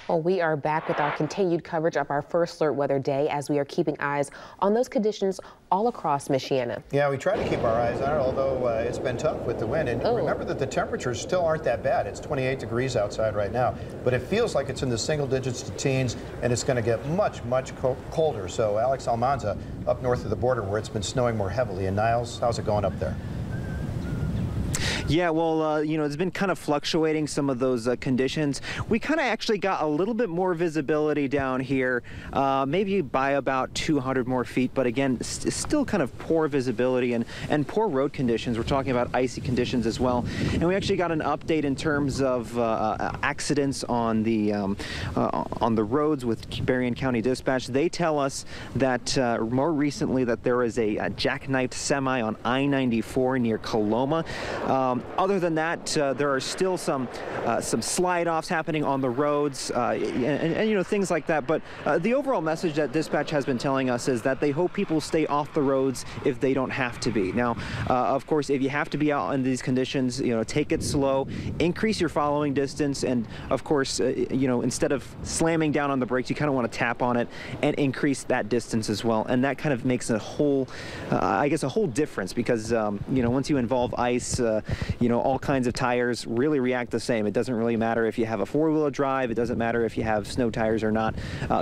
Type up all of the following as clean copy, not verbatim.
Well, we are back with our continued coverage of our First Alert Weather Day as we are keeping eyes on those conditions all across Michiana. Yeah, we try to keep our eyes on it, although it's been tough with the wind. And remember that the temperatures still aren't that bad. It's 28 degrees outside right now, but it feels like it's in the single digits to teens, and it's going to get much, much colder. So Alex Almanza up north of the border where it's been snowing more heavily. And Niles, how's it going up there? Yeah, well, it's been kind of fluctuating, some of those conditions. We kind of actually got a little bit more visibility down here, maybe by about 200 more feet. But again, still kind of poor visibility and poor road conditions. We're talking about icy conditions as well. And we actually got an update in terms of accidents on the roads with Berrien County Dispatch. They tell us that more recently that there is a jackknifed semi on I-94 near Coloma. Other than that, there are still some slide-offs happening on the roads, and things like that. But the overall message that dispatch has been telling us is that they hope people stay off the roads if they don't have to be. Now, of course, if you have to be out in these conditions, take it slow, increase your following distance, and of course, instead of slamming down on the brakes, you kind of want to tap on it and increase that distance as well. And that kind of makes a whole, I guess, a whole difference because once you involve ice. All kinds of tires really react the same. It doesn't really matter if you have a four-wheel drive. It doesn't matter if you have snow tires or not.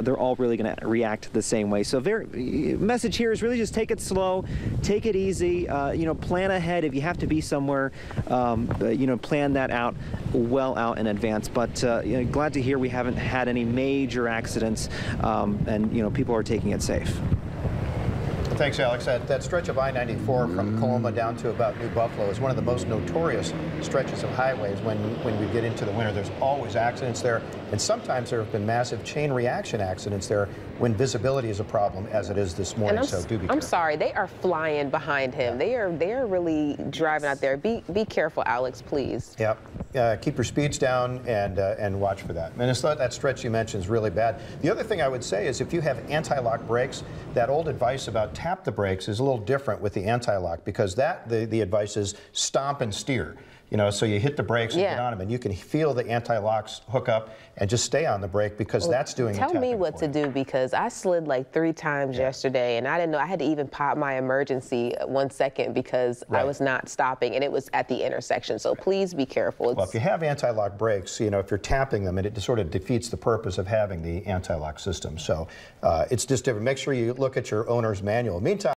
They're all really going to react the same way. So message here is really just take it slow, take it easy, plan ahead. If you have to be somewhere, plan that out well out in advance. But glad to hear we haven't had any major accidents and people are taking it safe. Thanks, Alex. That stretch of I-94 from Coloma down to about New Buffalo is one of the most notorious stretches of highways when we get into the winter. There's always accidents there, and sometimes there have been massive chain reaction accidents there when visibility is a problem, as it is this morning. So do be careful. I'm sorry, they are flying behind him. They are really driving out there. Be careful, Alex, please. Yep. Keep your speeds down and watch for that. Minnesota, that stretch you mentioned is really bad. The other thing I would say is if you have anti-lock brakes, that old advice about tap the brakes is a little different with the anti-lock because the advice is stomp and steer. So you hit the brakes and get on them, and you can feel the anti-locks hook up and just stay on the brake because that's doing the tapping. Tell me what to do because I slid like 3 times yesterday, and I didn't know. I had to even pop my emergency 1 second because I was not stopping, and it was at the intersection. So please be careful. Well, if you have anti-lock brakes, if you're tapping them, it sort of defeats the purpose of having the anti-lock system. So it's just different. Make sure you look at your owner's manual. Meantime.